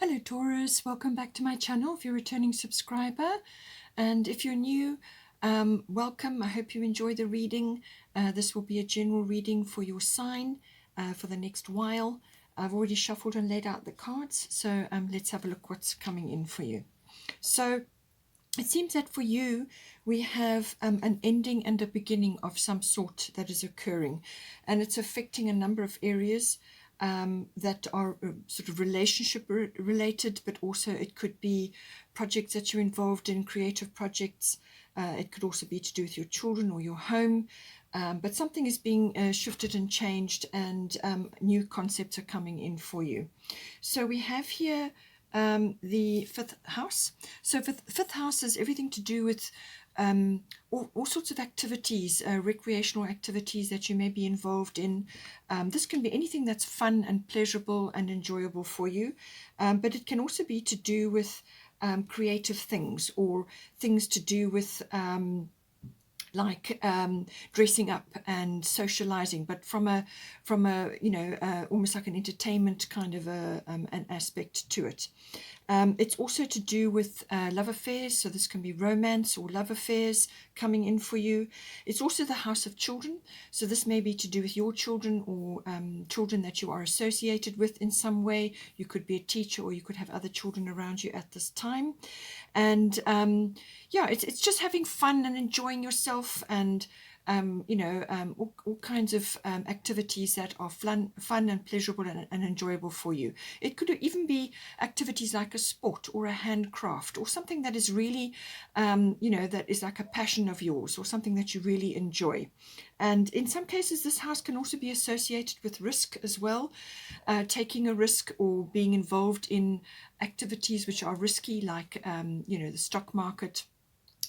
Hello Taurus, welcome back to my channel if you're a returning subscriber, and if you're new, welcome. I hope you enjoy the reading. This will be a general reading for your sign for the next while. I've already shuffled and laid out the cards, so let's have a look what's coming in for you. So it seems that for you we have an ending and a beginning of some sort that is occurring, and it's affecting a number of areas that are sort of relationship related, but also it could be projects that you're involved in, creative projects. It could also be to do with your children or your home, but something is being shifted and changed, and new concepts are coming in for you. So we have here the fifth house. So fifth house is everything to do with all sorts of activities, recreational activities that you may be involved in. This can be anything that's fun and pleasurable and enjoyable for you, but it can also be to do with creative things, or things to do with like dressing up and socializing, but from a almost like an entertainment kind of an aspect to it. It's also to do with love affairs, so this can be romance or love affairs coming in for you. It's also the house of children, so this may be to do with your children, or children that you are associated with in some way. You could be a teacher, or you could have other children around you at this time. And yeah, it's just having fun and enjoying yourself, and all kinds of activities that are fun and pleasurable and enjoyable for you. It could even be activities like a sport or a handcraft, or something that is really that is like a passion of yours, or something that you really enjoy. And in some cases this house can also be associated with risk as well, taking a risk or being involved in activities which are risky, like the stock market,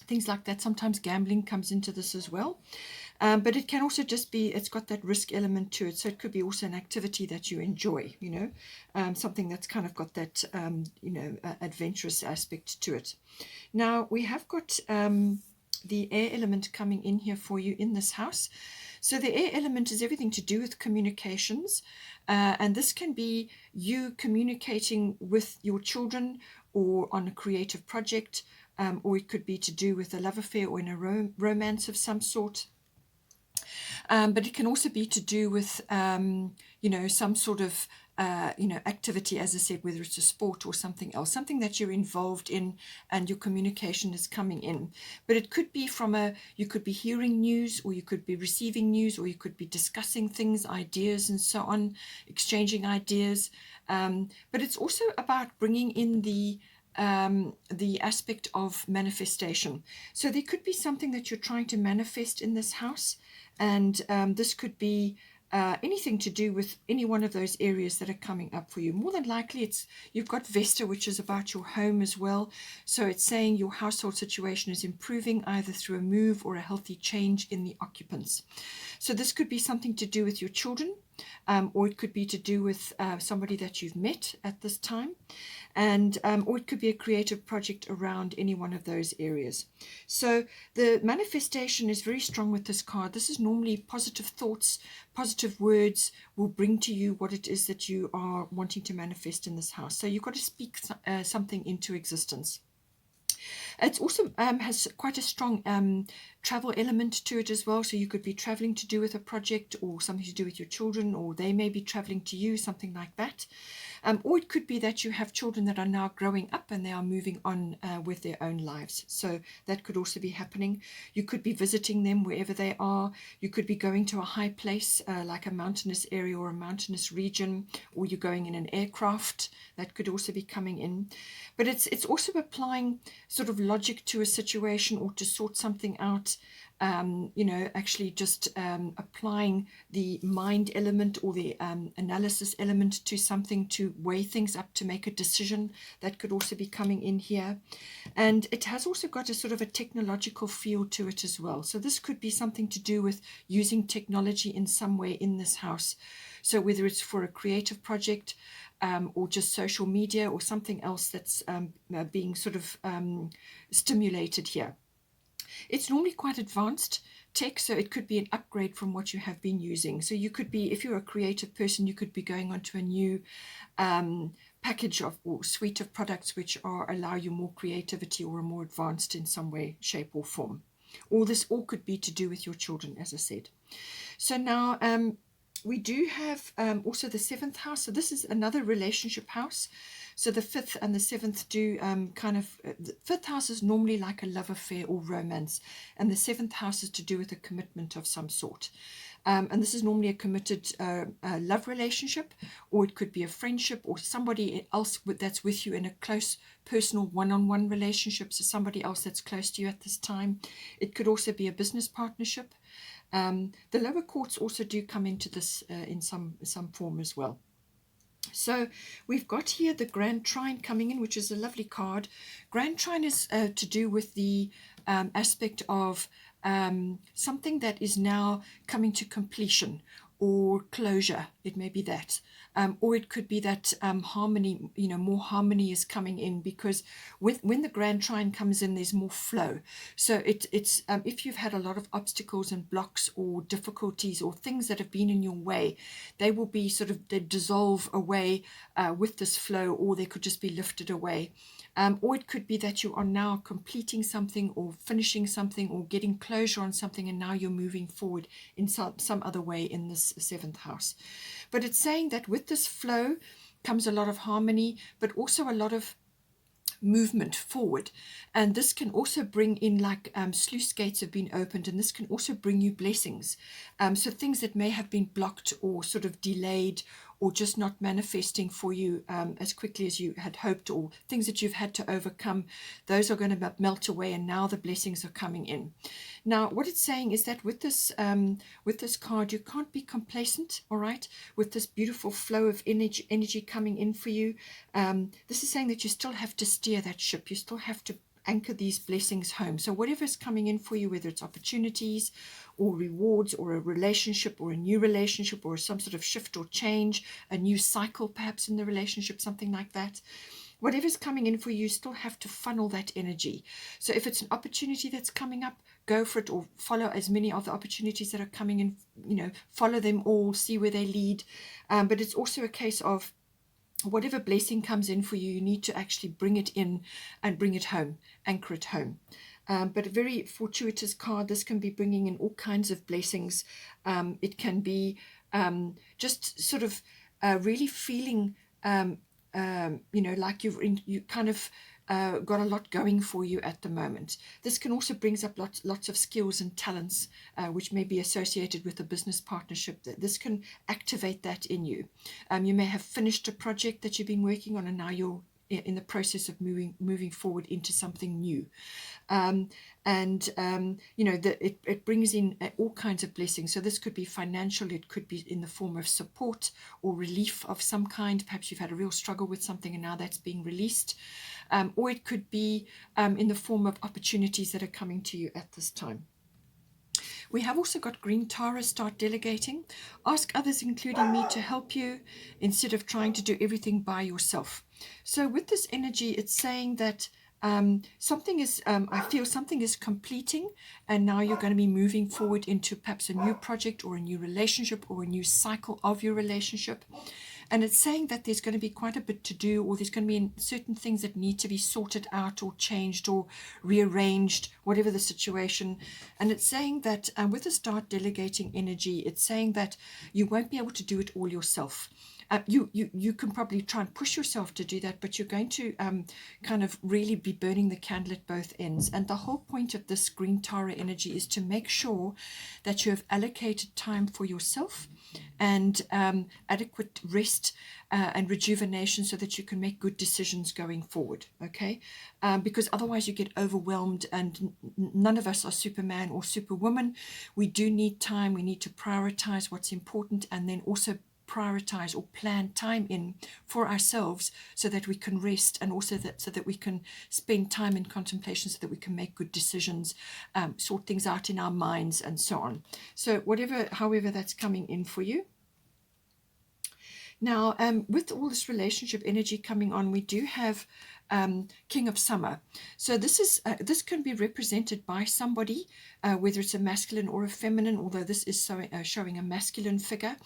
things like that. Sometimes gambling comes into this as well, but it can also just be, it's got that risk element to it, so it could be also an activity that you enjoy, something that's kind of got that adventurous aspect to it. Now we have got the air element coming in here for you in this house. So the air element is everything to do with communications, and this can be you communicating with your children, or on a creative project, or it could be to do with a love affair or in a romance of some sort. But it can also be to do with, some sort of, activity, as I said, whether it's a sport or something else, something that you're involved in and your communication is coming in. But it could be you could be hearing news, or you could be receiving news, or you could be discussing things, ideas and so on, exchanging ideas. But it's also about bringing in the aspect of manifestation. So there could be something that you're trying to manifest in this house, and this could be anything to do with any one of those areas that are coming up for you. More than likely you've got Vesta, which is about your home as well. So it's saying your household situation is improving, either through a move or a healthy change in the occupants. So this could be something to do with your children, or it could be to do with somebody that you've met at this time, and or it could be a creative project around any one of those areas. So the manifestation is very strong with this card. This is normally positive thoughts, positive words will bring to you what it is that you are wanting to manifest in this house. So you've got to speak something into existence. It also has quite a strong travel element to it as well. So you could be traveling to do with a project, or something to do with your children, or they may be traveling to you, something like that. Or it could be that you have children that are now growing up and they are moving on with their own lives. So that could also be happening. You could be visiting them wherever they are. You could be going to a high place, like a mountainous area or a mountainous region, or you're going in an aircraft. That could also be coming in. But it's also applying sort of logic to a situation, or to sort something out. Actually just applying the mind element, or the analysis element to something, to weigh things up, to make a decision. That could also be coming in here. And it has also got a sort of a technological feel to it as well. So this could be something to do with using technology in some way in this house. So whether it's for a creative project, or just social media, or something else that's being sort of stimulated here. It's normally quite advanced tech, so it could be an upgrade from what you have been using. So you could be, if you're a creative person, you could be going on to a new package of or suite of products which are allow you more creativity or are more advanced in some way, shape or form. All this all could be to do with your children, as I said. So now we do have also the 7th house. So this is another relationship house. So the 5th and the 7th do the 5th house is normally like a love affair or romance, and the 7th house is to do with a commitment of some sort. And this is normally a committed love relationship, or it could be a friendship or somebody else that's with you in a close personal one-on-one relationship, so somebody else that's close to you at this time. It could also be a business partnership. The lower courts also do come into this in some form as well. So we've got here the Grand Trine coming in, which is a lovely card. Grand Trine is to do with the aspect of something that is now coming to completion or closure. It may be that. Or it could be that harmony, more harmony is coming in, because when the Grand Trine comes in, there's more flow. So it's if you've had a lot of obstacles and blocks or difficulties or things that have been in your way, they will be they dissolve away with this flow, or they could just be lifted away. Or it could be that you are now completing something or finishing something or getting closure on something, and now you're moving forward in some other way in this 7th house. But it's saying that with this flow comes a lot of harmony, but also a lot of movement forward. And this can also bring in, like sluice gates have been opened, and this can also bring you blessings. So things that may have been blocked or sort of delayed or just not manifesting for you as quickly as you had hoped, or things that you've had to overcome, those are going to melt away, and now the blessings are coming in. Now, what it's saying is that with this card, you can't be complacent, all right, with this beautiful flow of energy coming in for you. This is saying that you still have to steer that ship. You still have to anchor these blessings home. So whatever's coming in for you, whether it's opportunities or rewards or a relationship or a new relationship or some sort of shift or change, a new cycle perhaps in the relationship, something like that, whatever's coming in for you, you still have to funnel that energy. So if it's an opportunity that's coming up, go for it, or follow as many of the opportunities that are coming in, follow them all, see where they lead. But it's also a case of whatever blessing comes in for you, you need to actually bring it in and bring it home, anchor it home. But a very fortuitous card. This can be bringing in all kinds of blessings. It can be just sort of really feeling, like you kind of got a lot going for you at the moment. This can also brings up lots of skills and talents which may be associated with a business partnership. This can activate that in you. You may have finished a project that you've been working on, and now you're in the process of moving forward into something new. It brings in all kinds of blessings. So this could be financial, it could be in the form of support or relief of some kind. Perhaps you've had a real struggle with something and now that's being released. Or it could be in the form of opportunities that are coming to you at this time. We have also got green Taurus. Start delegating. Ask others, including me, to help you instead of trying to do everything by yourself. So with this energy, it's saying that something is, I feel something is completing, and now you're going to be moving forward into perhaps a new project or a new relationship or a new cycle of your relationship. And it's saying that there's going to be quite a bit to do, or there's going to be certain things that need to be sorted out or changed or rearranged, whatever the situation. And it's saying that with the start delegating energy, it's saying that you won't be able to do it all yourself. You can probably try and push yourself to do that, but you're going to kind of really be burning the candle at both ends. And the whole point of this green Tara energy is to make sure that you have allocated time for yourself and adequate rest and rejuvenation, so that you can make good decisions going forward, okay? Because otherwise you get overwhelmed, and none of us are Superman or Superwoman. We do need time. We need to prioritize what's important, and then also prioritize or plan time in for ourselves so that we can rest, and also so that we can spend time in contemplation, so that we can make good decisions, sort things out in our minds, and so on. So however that's coming in for you. Now, with all this relationship energy coming on, we do have King of Summer. So this can be represented by somebody, whether it's a masculine or a feminine, although this is showing a masculine figure.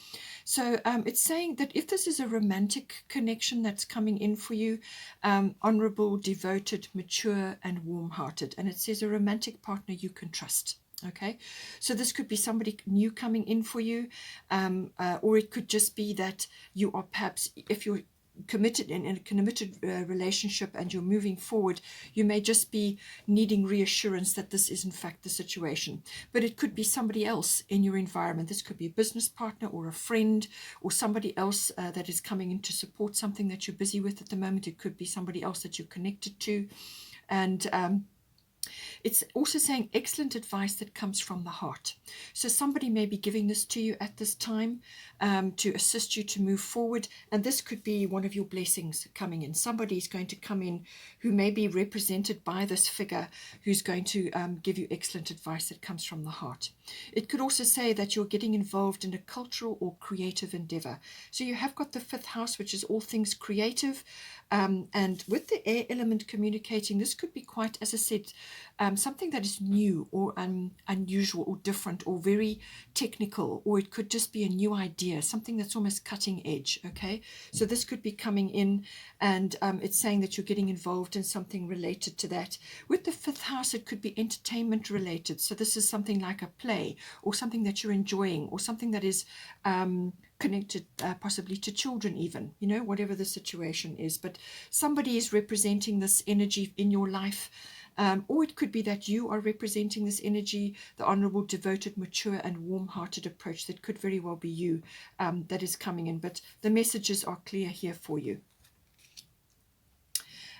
So it's saying that if this is a romantic connection that's coming in for you, honorable, devoted, mature, and warm-hearted. And it says a romantic partner you can trust. Okay, so this could be somebody new coming in for you, or it could just be that you are perhaps, if you're committed in a committed relationship and you're moving forward, you may just be needing reassurance that this is in fact the situation. But it could be somebody else in your environment. This could be a business partner or a friend or somebody else that is coming in to support something that you're busy with at the moment. It could be somebody else that you're connected to. And it's also saying excellent advice that comes from the heart. So somebody may be giving this to you at this time to assist you to move forward. And this could be one of your blessings coming in. Somebody is going to come in who may be represented by this figure who's going to give you excellent advice that comes from the heart. It could also say that you're getting involved in a cultural or creative endeavor. So you have got the 5th house, which is all things creative. And with the air element communicating, this could be quite, as I said, something that is new or unusual or different or very technical, or it could just be a new idea, something that's almost cutting edge. Okay, so this could be coming in, and it's saying that you're getting involved in something related to that. With the 5th house, it could be entertainment related. So this is something like a play or something that you're enjoying or something that is connected possibly to children even, you know, whatever the situation is. But somebody is representing this energy in your life. Or it could be that you are representing this energy, the honorable, devoted, mature, and warm-hearted approach. That could very well be you that is coming in. But the messages are clear here for you.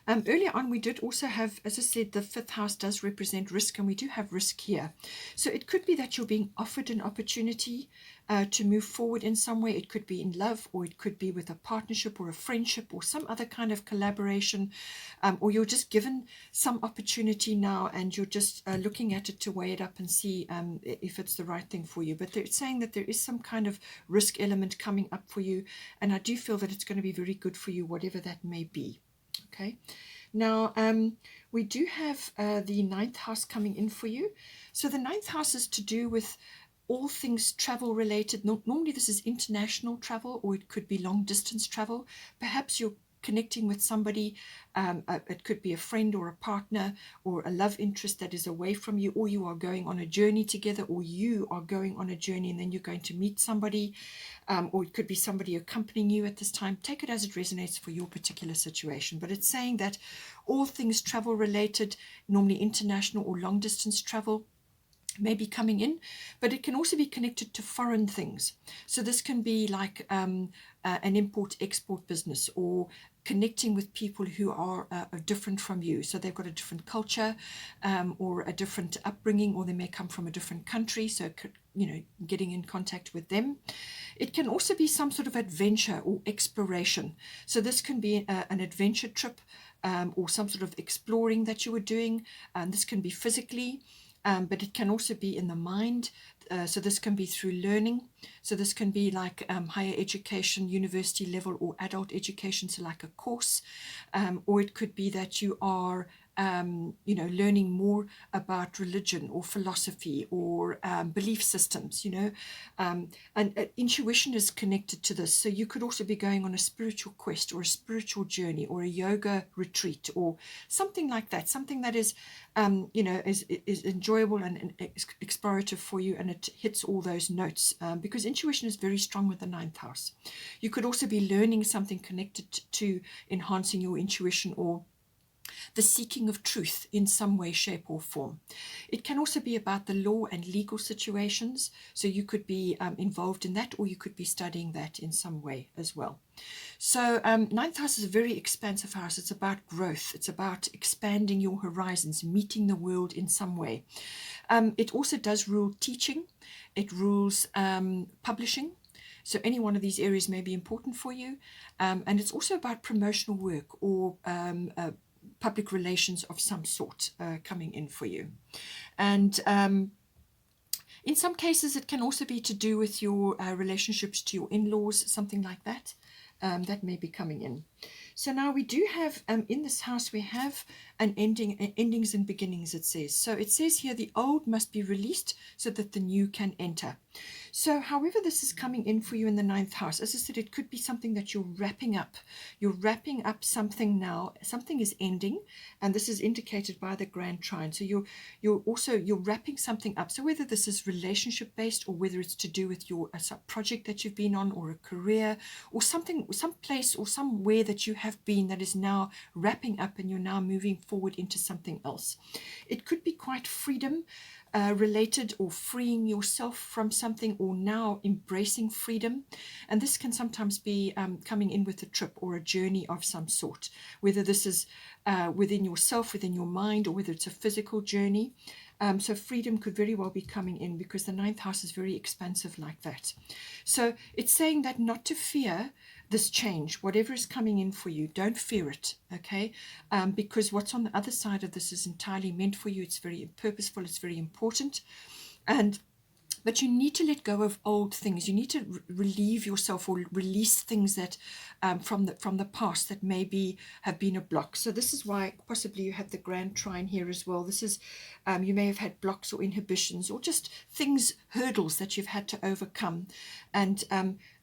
Earlier on, we did also have, as I said, the 5th house does represent risk, and we do have risk here. So it could be that you're being offered an opportunity to move forward in some way. It could be in love, or it could be with a partnership or a friendship or some other kind of collaboration, or you're just given some opportunity now and you're just looking at it to weigh it up and see if it's the right thing for you. But they're saying that there is some kind of risk element coming up for you, and I do feel that it's going to be very good for you, whatever that may be. Okay, now we do have the 9th house coming in for you. So the 9th house is to do with all things travel related. Normally this is international travel, or it could be long distance travel. Perhaps you're connecting with somebody, it could be a friend or a partner or a love interest that is away from you, or you are going on a journey together, or you are going on a journey and then you're going to meet somebody, or it could be somebody accompanying you at this time. Take it as it resonates for your particular situation. But it's saying that all things travel related, normally international or long distance travel, may be coming in, but it can also be connected to foreign things. So this can be like an import-export business, or connecting with people who are different from you. So they've got a different culture or a different upbringing, or they may come from a different country. So, you know, getting in contact with them. It can also be some sort of adventure or exploration. So this can be an adventure trip or some sort of exploring that you were doing. This can be physically, but it can also be in the mind. So this can be through learning. So this can be like higher education, university level, or adult education, so like a course. Or it could be that you are you know, learning more about religion or philosophy or belief systems, you know, and intuition is connected to this. So you could also be going on a spiritual quest or a spiritual journey or a yoga retreat or something like that, something that is, you know, is enjoyable and explorative for you, and it hits all those notes because intuition is very strong with the 9th house. You could also be learning something connected to enhancing your intuition or the seeking of truth in some way, shape, or form. It can also be about the law and legal situations. So you could be involved in that, or you could be studying that in some way as well. So 9th house is a very expansive house. It's about growth. It's about expanding your horizons, meeting the world in some way. It also does rule teaching. It rules publishing. So any one of these areas may be important for you. And it's also about promotional work or public relations of some sort coming in for you. And in some cases, it can also be to do with your relationships to your in-laws, something like that. that may be coming in. So now we do have, in this house, we have an endings and beginnings, it says. So it says here, the old must be released so that the new can enter. So however this is coming in for you in the ninth house, as I said, it could be something that you're wrapping up. You're wrapping up something now. Something is ending, and this is indicated by the grand trine. So you're wrapping something up. So whether this is relationship based, or whether it's to do with your project that you've been on, or a career, or something, some place or somewhere that you have been that is now wrapping up, and you're now moving forward into something else. It could be quite freedom related, or freeing yourself from something, or now embracing freedom. And this can sometimes be coming in with a trip or a journey of some sort, whether this is within yourself, within your mind, or whether it's a physical journey. So freedom could very well be coming in, because the ninth house is very expansive like that. So it's saying that not to fear this change, whatever is coming in for you, don't fear it, okay? Because what's on the other side of this is entirely meant for you. It's very purposeful, it's very important. But you need to let go of old things. You need to relieve yourself, or release things that from the past that maybe have been a block. So this is why possibly you have the grand trine here as well. This is you may have had blocks or inhibitions, or just things, hurdles that you've had to overcome. And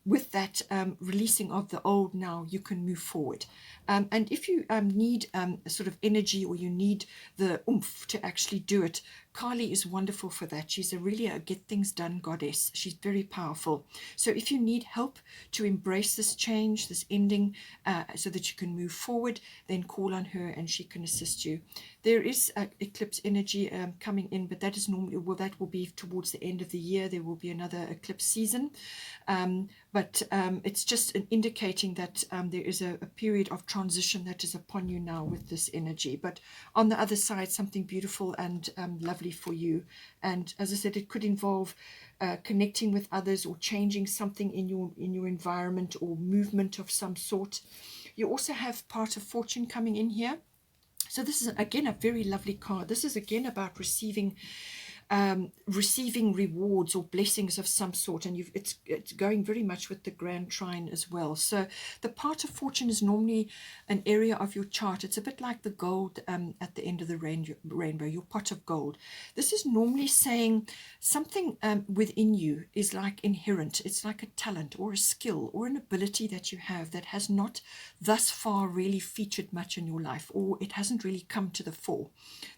with that releasing of the old, now you can move forward. And if you need a sort of energy, or you need the oomph to actually do it, Kali is wonderful for that. She's really a get things done goddess. She's very powerful. So if you need help to embrace this change, this ending, so that you can move forward, then call on her and she can assist you. There is eclipse energy coming in, but that is normally, well, that will be towards the end of the year. There will be another eclipse season. But it's just indicating that there is a period of transition that is upon you now with this energy. But on the other side, something beautiful and lovely for you. And as I said, it could involve connecting with others, or changing something in your environment, or movement of some sort. You also have part of fortune coming in here. So this is again a very lovely card. This is again about receiving rewards or blessings of some sort, and it's going very much with the grand trine as well. So the part of fortune is normally an area of your chart. It's a bit like the gold at the end of the rainbow, your pot of gold. This is normally saying something within you is like inherent. It's like a talent or a skill or an ability that you have that has not thus far really featured much in your life, or it hasn't really come to the fore.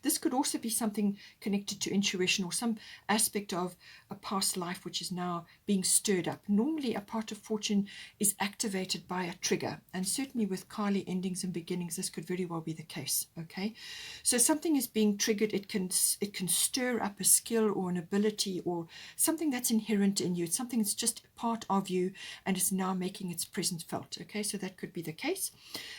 This could also be something connected to intuition, or some aspect of a past life which is now being stirred up. Normally a part of fortune is activated by a trigger, and certainly with Kali endings and beginnings this could very well be the case. Okay, so something is being triggered. It can stir up a skill or an ability, or something that's inherent in you. It's something that's just part of you, and it's now making its presence felt. Okay, so that could be the case.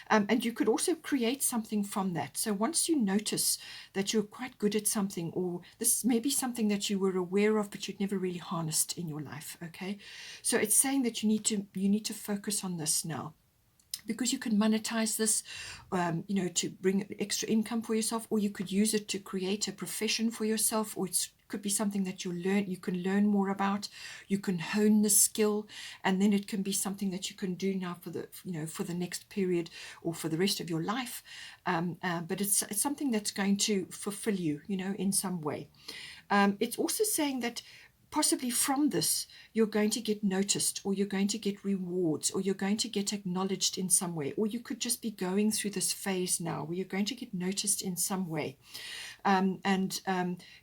And you could also create something from that. So once you notice that you're quite good at something, or this may be something that you were aware of but you'd never really harnessed in your life. Okay, so it's saying that you need to focus on this now, because you can monetize this, to bring extra income for yourself, or you could use it to create a profession for yourself, or it could be something that you can learn more about. You can hone the skill, and then it can be something that you can do now for the next period, or for the rest of your life. But it's something that's going to fulfill you, in some way. It's also saying that possibly from this you're going to get noticed, or you're going to get rewards, or you're going to get acknowledged in some way, or you could just be going through this phase now where you're going to get noticed in some way. And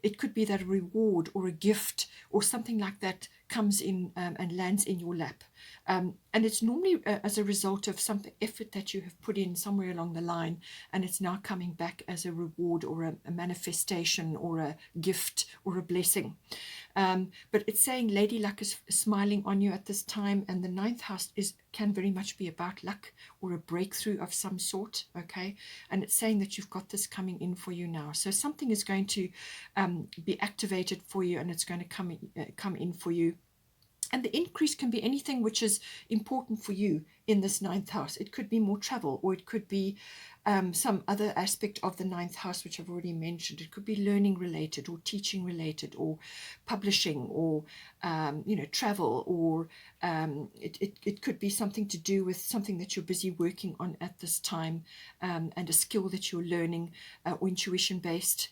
it could be that a reward or a gift or something like that comes in and lands in your lap. And it's normally as a result of some effort that you have put in somewhere along the line, and it's now coming back as a reward, or a manifestation, or a gift, or a blessing. But it's saying Lady Luck is smiling on you at this time, and the ninth house can very much be about luck, or a breakthrough of some sort. Okay, and it's saying that you've got this coming in for you now. So something is going to be activated for you, and it's going to come in for you. And the increase can be anything which is important for you in this ninth house. It could be more travel, or it could be some other aspect of the ninth house, which I've already mentioned. It could be learning related, or teaching related, or publishing, or travel, or it could be something to do with something that you're busy working on at this time, and a skill that you're learning, or intuition based,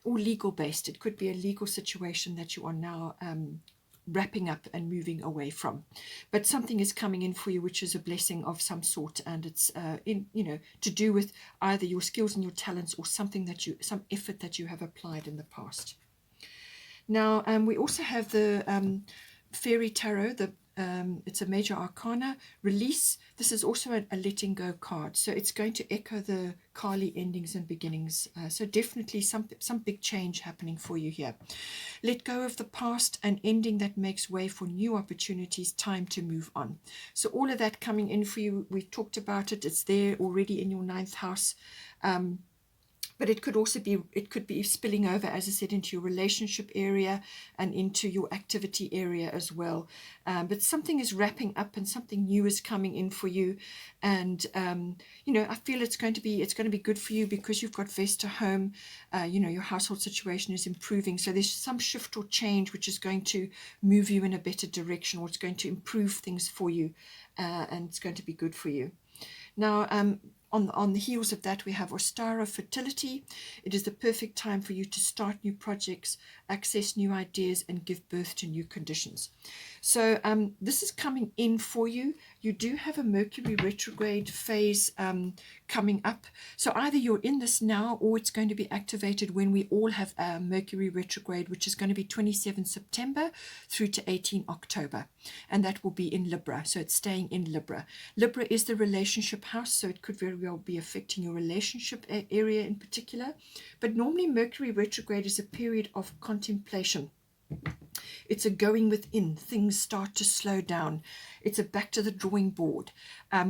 or legal based. It could be a legal situation that you are now wrapping up and moving away from, but something is coming in for you which is a blessing of some sort, and it's to do with either your skills and your talents, or some effort that you have applied in the past. Now we also have the fairy tarot. It's a major arcana release. This is also a letting go card, so it's going to echo the Kali endings and beginnings. So definitely some big change happening for you here. Let go of the past, and ending that makes way for new opportunities. Time to move on. So all of that coming in for you. We've talked about it. It's there already in your ninth house. But it could be spilling over, as I said, into your relationship area and into your activity area as well. But something is wrapping up, and something new is coming in for you. And I feel it's going to be good for you, because you've got Vesta home. Your household situation is improving. So there's some shift or change which is going to move you in a better direction, or it's going to improve things for you, and it's going to be good for you. Now, on the heels of that, we have Ostara fertility. It is the perfect time for you to start new projects, access new ideas, and give birth to new conditions. So this is coming in for you. You do have a Mercury retrograde phase coming up. So either you're in this now, or it's going to be activated when we all have Mercury retrograde, which is going to be 27 September through to 18 October. And that will be in Libra. So it's staying in Libra. Libra is the relationship house, so it could very well be affecting your relationship area in particular. But normally Mercury retrograde is a period of contemplation. It's a going within. Things start to slow down. It's a back to the drawing board,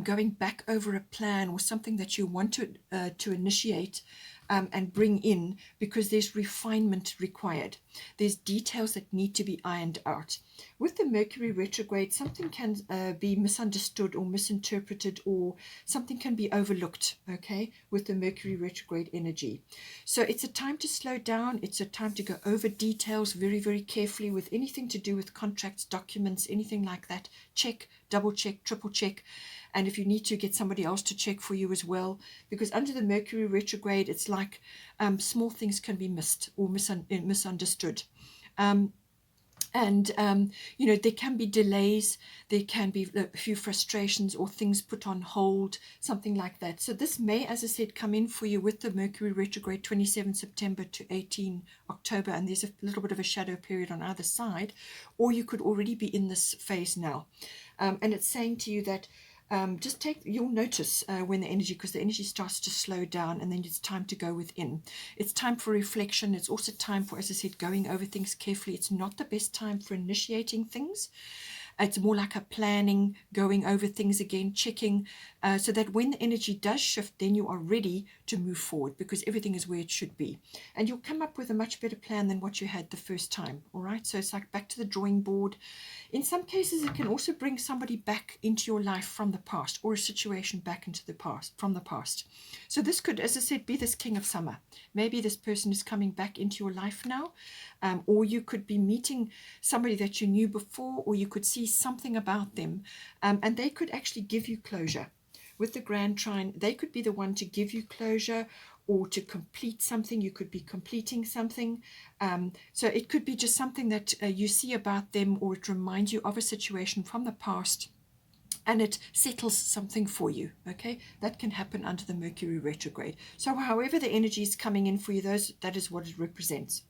going back over a plan or something that you want to initiate and bring in, because there's refinement required. There's details that need to be ironed out. With the Mercury retrograde, something can be misunderstood or misinterpreted, or something can be overlooked, okay, with the Mercury retrograde energy. So it's a time to slow down. It's a time to go over details very, very carefully with anything to do with contracts, documents, anything like that. Check, double check, triple check. And if you need to, get somebody else to check for you as well, because under the Mercury retrograde, it's like small things can be missed or misunderstood. There can be delays, there can be a few frustrations, or things put on hold, something like that. So this may, as I said, come in for you with the Mercury retrograde 27 September to 18 October, and there's a little bit of a shadow period on either side, or you could already be in this phase now. And it's saying to you that you'll notice when the energy, because the energy starts to slow down, and then it's time to go within. It's time for reflection. It's also time for, as I said, going over things carefully. It's not the best time for initiating things. It's more like a planning, going over things again, checking, so that when the energy does shift, then you are ready to move forward, because everything is where it should be. And you'll come up with a much better plan than what you had the first time, all right? So it's like back to the drawing board. In some cases, it can also bring somebody back into your life from the past, or a situation back into the past, from the past. So this could, as I said, be this King of Summer. Maybe this person is coming back into your life now, or you could be meeting somebody that you knew before, or you could see something about them, and they could actually give you closure. With the Grand Trine, they could be the one to give you closure, or to complete something. You could be completing something. So it could be just something that you see about them, or it reminds you of a situation from the past, and it settles something for you, okay? That can happen under the Mercury retrograde. So however the energy is coming in for you, that is what it represents.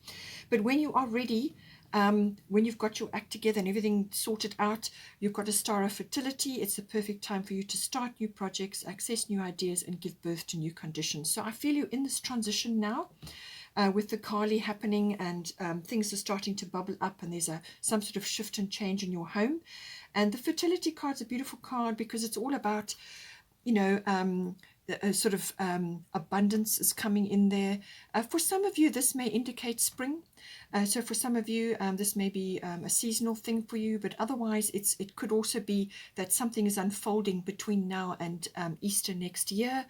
But when you are ready, when you've got your act together and everything sorted out, you've got a star of fertility, it's the perfect time for you to start new projects, access new ideas, and give birth to new conditions. So I feel you in this transition now, with the Kali happening, and things are starting to bubble up, and there's some sort of shift and change in your home. And the fertility card's a beautiful card, because it's all about, a sort of abundance is coming in there. For some of you, this may indicate spring. So for some of you, this may be a seasonal thing for you, but otherwise it could also be that something is unfolding between now and Easter next year,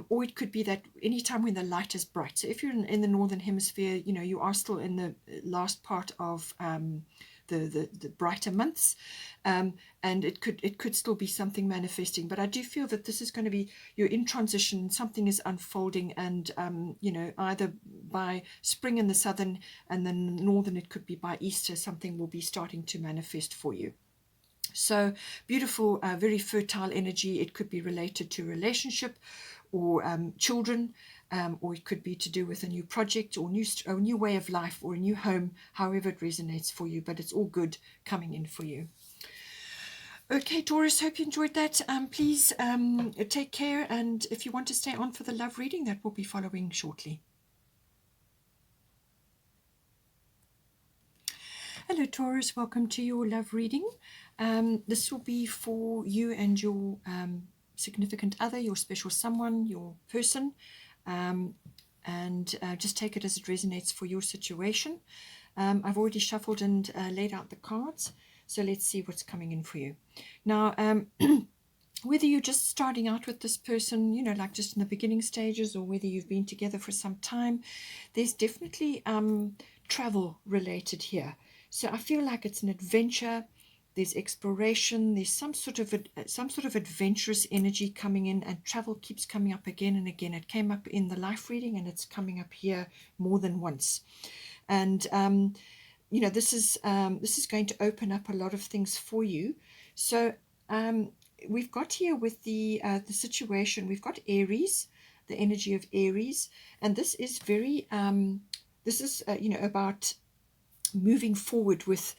or it could be that anytime when the light is bright. So if you're in the Northern Hemisphere, you know, you are still in the last part of the brighter months, and it could still be something manifesting. But I do feel that this is going to be, you're in transition, something is unfolding, and you know, either by spring in the southern and then northern, it could be by Easter, something will be starting to manifest for you. So beautiful, very fertile energy. It could be related to relationship or children, or it could be to do with a new project or a new way of life or a new home, however it resonates for you, but it's all good coming in for you. Okay, Taurus, hope you enjoyed that. Please take care, and if you want to stay on for the love reading, that will be following shortly. Hello, Taurus, welcome to your love reading. This will be for you and your significant other, your special someone, your person, and just take it as it resonates for your situation. I've already shuffled and laid out the cards, so let's see what's coming in for you. Now, whether you're just starting out with this person, you know, like just in the beginning stages, or whether you've been together for some time, there's definitely travel related here. So I feel like it's an adventure. There's exploration. There's some sort of adventurous energy coming in, and travel keeps coming up again and again. It came up in the life reading, and it's coming up here more than once. And you know, this is going to open up a lot of things for you. So we've got here with the situation, we've got Aries, the energy of Aries, and this is very you know, about moving forward with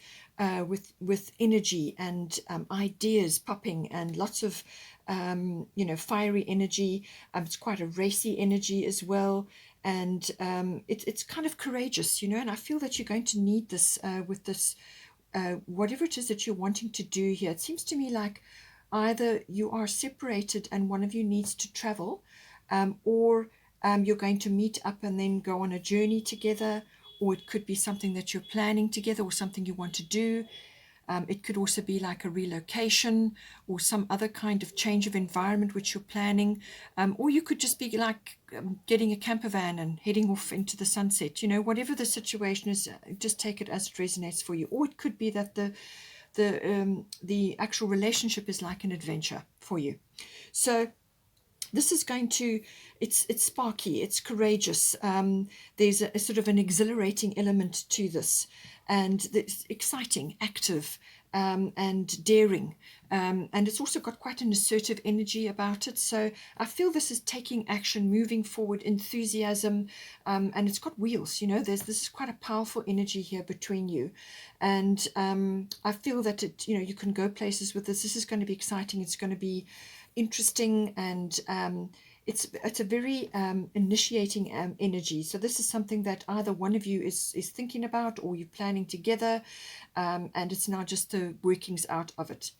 energy and ideas popping, and lots of you know, fiery energy. It's quite a racy energy as well, and it's kind of courageous, you know, and I feel that you're going to need this with this whatever it is that you're wanting to do here. It seems to me like either you are separated and one of you needs to travel, or you're going to meet up and then go on a journey together, or it could be something that you're planning together or something you want to do. It could also be like a relocation or some other kind of change of environment which you're planning, or you could just be like getting a camper van and heading off into the sunset. You know, whatever the situation is, just take it as it resonates for you. Or it could be that the actual relationship is like an adventure for you. So this is going to, it's sparky, it's courageous. There's a sort of an exhilarating element to this, and it's exciting, active, and daring. And it's also got quite an assertive energy about it. So I feel this is taking action, moving forward, enthusiasm, and it's got wheels, you know, this is quite a powerful energy here between you. And I feel that you know, you can go places with this. This is going to be exciting. It's going to be interesting, and it's a very initiating energy. So this is something that either one of you is thinking about, or you're planning together, and it's now just the workings out of it.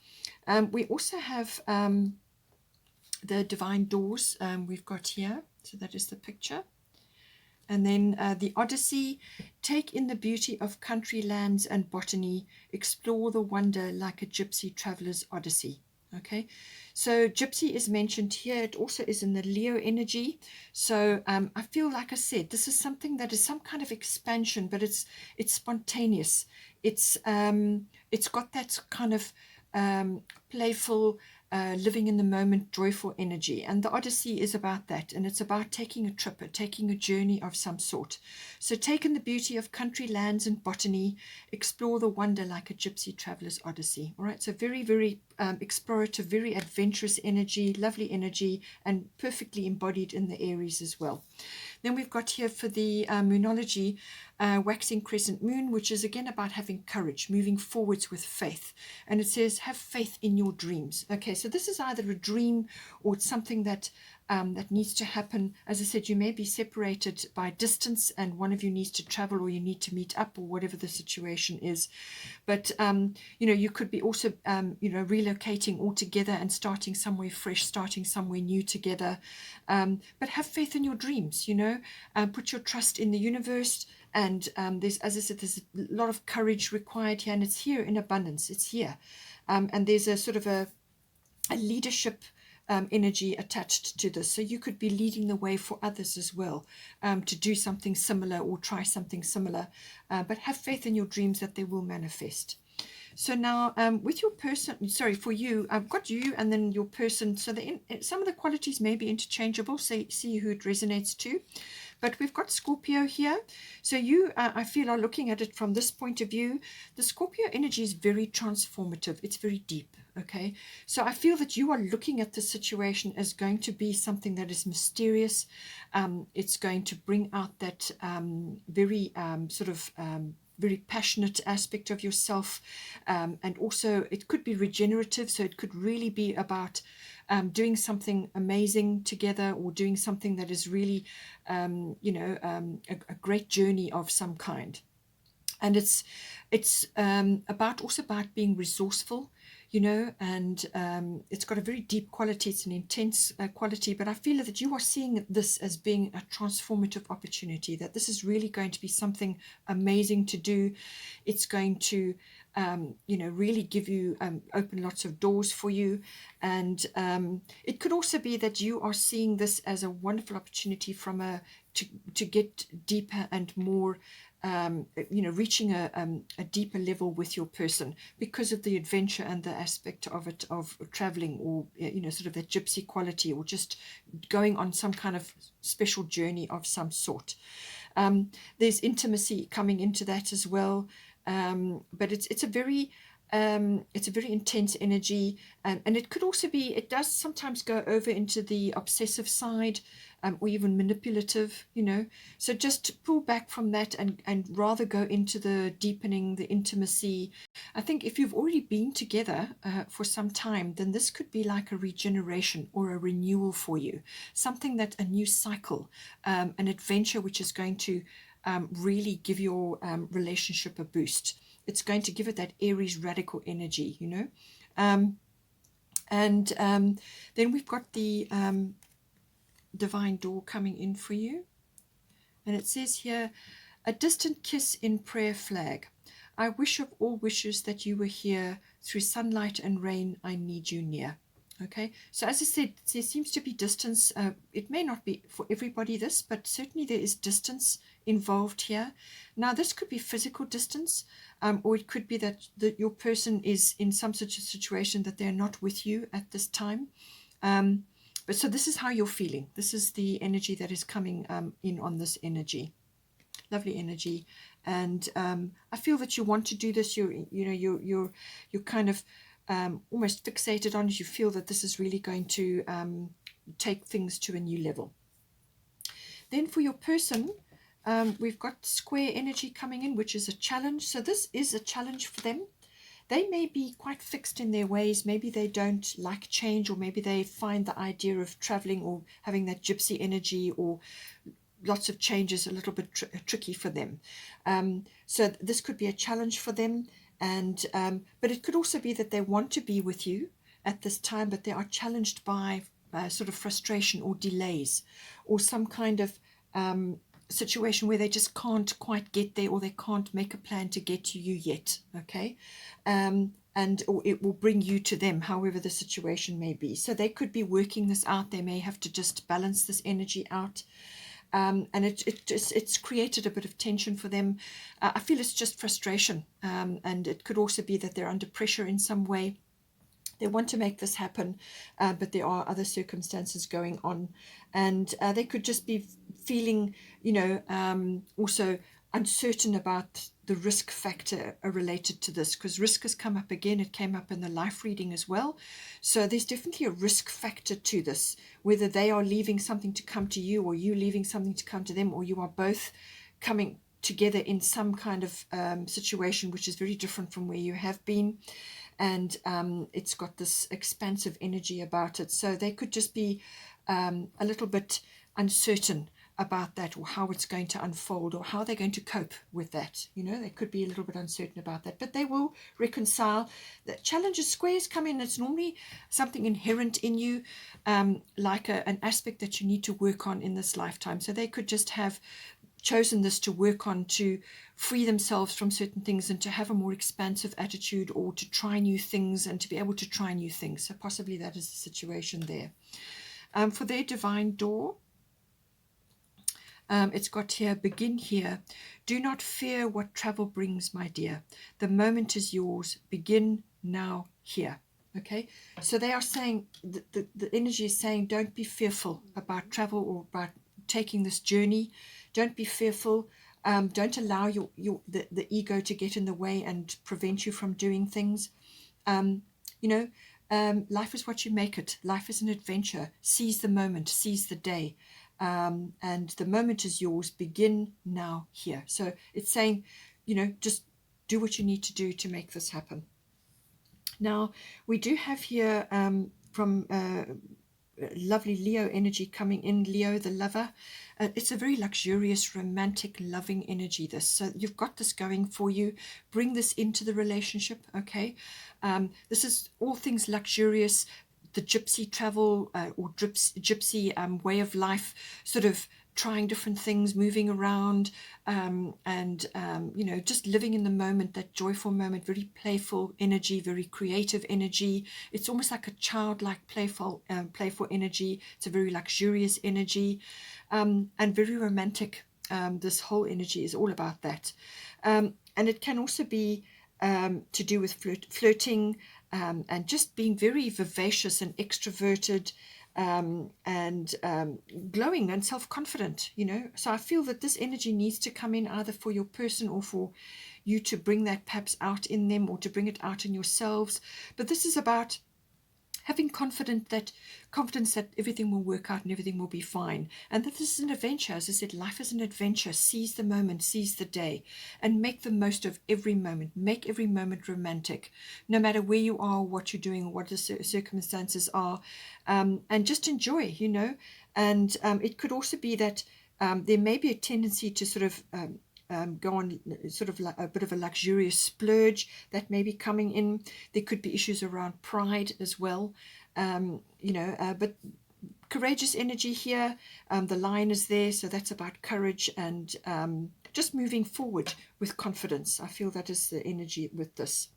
We also have the divine doors we've got here. So that is the picture. And then the Odyssey, take in the beauty of country lands and botany, explore the wonder like a gypsy traveler's odyssey. Okay, so gypsy is mentioned here. It also is in the Leo energy. So I feel, like I said, this is something that is some kind of expansion, but it's spontaneous. It's got that kind of playful, living in the moment, joyful energy. And the Odyssey is about that, and it's about taking a trip, taking a journey of some sort. So take in the beauty of country lands and botany, explore the wonder like a gypsy traveler's odyssey. All right, so very, very explorative, very adventurous energy, lovely energy, and perfectly embodied in the Aries as well. Then we've got here for the Moonology, waxing crescent moon, which is again about having courage, moving forwards with faith. And it says, have faith in your dreams. Okay, so this is either a dream or it's something that that needs to happen. As I said, you may be separated by distance and one of you needs to travel, or you need to meet up, or whatever the situation is. But you could be also relocating altogether and starting somewhere fresh, starting somewhere new together. But have faith in your dreams. Put your trust in the universe. And there's, as I said, there's a lot of courage required here, and it's here in abundance. It's here, and there's a sort of a leadership energy attached to this. So you could be leading the way for others as well, to do something similar or try something similar. But have faith in your dreams that they will manifest. So now with your person, sorry, for you, I've got you and then your person. So some of the qualities may be interchangeable. So see who it resonates to. But we've got Scorpio here. So you, I feel, are looking at it from this point of view. The Scorpio energy is very transformative. It's very deep. Okay. So I feel that you are looking at the situation as going to be something that is mysterious. It's going to bring out that very very passionate aspect of yourself. And also it could be regenerative. So it could really be about doing something amazing together, or doing something that is really, a great journey of some kind. And it's also about being resourceful, and it's got a very deep quality. It's an intense quality, but I feel that you are seeing this as being a transformative opportunity, that this is really going to be something amazing to do. It's going to really give you, open lots of doors for you. And it could also be that you are seeing this as a wonderful opportunity to get deeper and more, reaching a deeper level with your person, because of the adventure and the aspect of it, of traveling, or sort of that gypsy quality, or just going on some kind of special journey of some sort. There's intimacy coming into that as well. But it's a very intense energy, and it could also be, it does sometimes go over into the obsessive side, or even manipulative, so just pull back from that and rather go into the deepening, the intimacy. I think if you've already been together for some time, then this could be like a regeneration or a renewal for you, something that, a new cycle, an adventure which is going to really give your relationship a boost. It's going to give it that Aries radical energy, and then we've got the divine door coming in for you, and it says here, a distant kiss in prayer flag. I wish of all wishes that you were here. Through sunlight and rain, I need you near. Okay, so as I said, there seems to be distance. It may not be for everybody this, but certainly there is distance involved here. Now this could be physical distance, or it could be that your person is in some such a situation that they're not with you at this time. But so this is how you're feeling. This is the energy that is coming in on this energy. Lovely energy. And I feel that you want to do this. You're kind of almost fixated on it. You feel that this is really going to take things to a new level. Then for your person, we've got square energy coming in, which is a challenge. So this is a challenge for them. They may be quite fixed in their ways. Maybe they don't like change, or maybe they find the idea of traveling or having that gypsy energy or lots of changes a little bit tricky for them. So this could be a challenge for them. And but it could also be that they want to be with you at this time, but they are challenged by sort of frustration or delays, or some kind of situation where they just can't quite get there, or they can't make a plan to get to you yet. Okay, or it will bring you to them, however the situation may be. So they could be working this out. They may have to just balance this energy out. And it's created a bit of tension for them. I feel it's just frustration, and it could also be that they're under pressure in some way. They want to make this happen, but there are other circumstances going on, and they could just be feeling, also uncertain about the risk factor related to this, because risk has come up again. It came up in the life reading as well. So there's definitely a risk factor to this, whether they are leaving something to come to you, or you leaving something to come to them, or you are both coming together in some kind of situation which is very different from where you have been. And it's got this expansive energy about it. So they could just be a little bit uncertain about that, or how it's going to unfold, or how they're going to cope with that. You know, they could be a little bit uncertain about that, but they will reconcile. The challenges, squares come in. It's normally something inherent in you, like an aspect that you need to work on in this lifetime. So they could just have chosen this to work on, to free themselves from certain things and to have a more expansive attitude, or to try new things and to be able to try new things. So possibly that is the situation there. For their divine door, it's got here, begin here. Do not fear what travel brings, my dear. The moment is yours. Begin now here. Okay, so they are saying, the energy is saying, don't be fearful about travel or about taking this journey. Don't be fearful. Don't allow the ego to get in the way and prevent you from doing things. Life is what you make it. Life is an adventure. Seize the moment, seize the day. And the moment is yours. Begin now here. So it's saying, just do what you need to do to make this happen. Now, we do have here from lovely Leo energy coming in, Leo the lover. It's a very luxurious, romantic, loving energy, this. So you've got this going for you. Bring this into the relationship, okay? This is all things luxurious, the gypsy travel or gypsy way of life, sort of trying different things, moving around, and just living in the moment, that joyful moment, very playful energy, very creative energy. It's almost like a childlike playful energy. It's a very luxurious energy, and very romantic. This whole energy is all about that, and it can also be to do with flirting, and just being very vivacious and extroverted, and glowing and self-confident, So I feel that this energy needs to come in either for your person or for you to bring that perhaps out in them, or to bring it out in yourselves. But this is about having confidence that everything will work out and everything will be fine, and that this is an adventure. As I said, life is an adventure. Seize the moment, seize the day, and make the most of every moment. Make every moment romantic, no matter where you are, what you're doing, or what the circumstances are, and just enjoy, And it could also be that there may be a tendency to sort of go on sort of like a bit of a luxurious splurge that may be coming in. There could be issues around pride as well, but courageous energy here. The lion is there, so that's about courage and just moving forward with confidence. I feel that is the energy with this.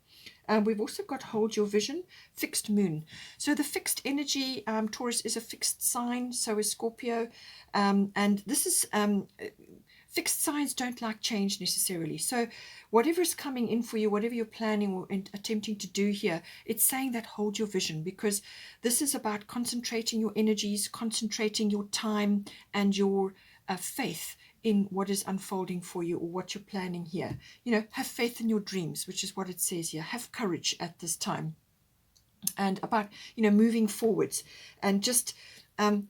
We've also got hold your vision, fixed moon. So the fixed energy, Taurus is a fixed sign, so is Scorpio, and this is fixed signs don't like change necessarily. So whatever is coming in for you, whatever you're planning or attempting to do here, it's saying that hold your vision, because this is about concentrating your energies, concentrating your time and your faith in what is unfolding for you, or what you're planning here. Have faith in your dreams, which is what it says here. Have courage at this time, and about moving forwards, and just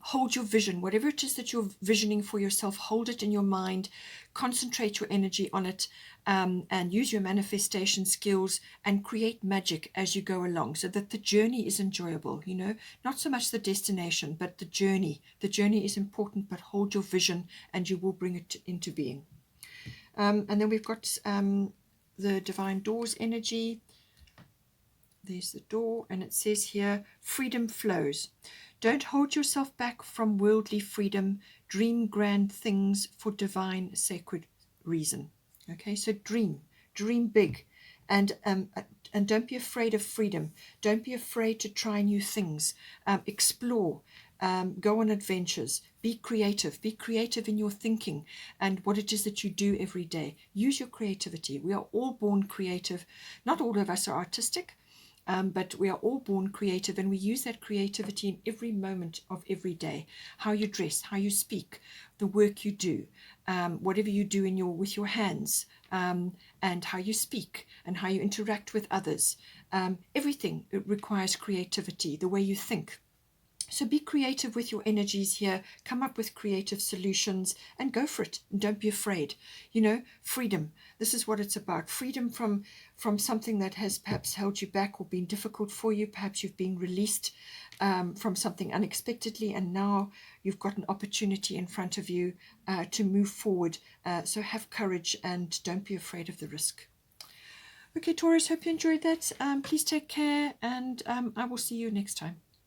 hold your vision, whatever it is that you're visioning for yourself. Hold it in your mind, concentrate your energy on it, and use your manifestation skills and create magic as you go along, so that the journey is enjoyable. Not so much the destination, but the journey. The journey is important, but hold your vision and you will bring it into being. And then we've got the divine doors energy. There's the door, and it says here, freedom flows. Don't hold yourself back from worldly freedom. Dream grand things for divine sacred reason. Okay, so dream big, and don't be afraid of freedom. Don't be afraid to try new things. Explore. Go on adventures. Be creative. Be creative in your thinking and what it is that you do every day. Use your creativity. We are all born creative. Not all of us are artistic. But we are all born creative, and we use that creativity in every moment of every day. How you dress, how you speak, the work you do, whatever you do with your hands, and how you speak and how you interact with others. Everything, it requires creativity. The way you think, So be creative with your energies here, come up with creative solutions and go for it. And don't be afraid. You know, freedom. This is what it's about. Freedom from something that has perhaps held you back or been difficult for you. Perhaps you've been released from something unexpectedly, and now you've got an opportunity in front of you to move forward. So have courage and don't be afraid of the risk. Okay, Taurus, hope you enjoyed that. Please take care, and I will see you next time.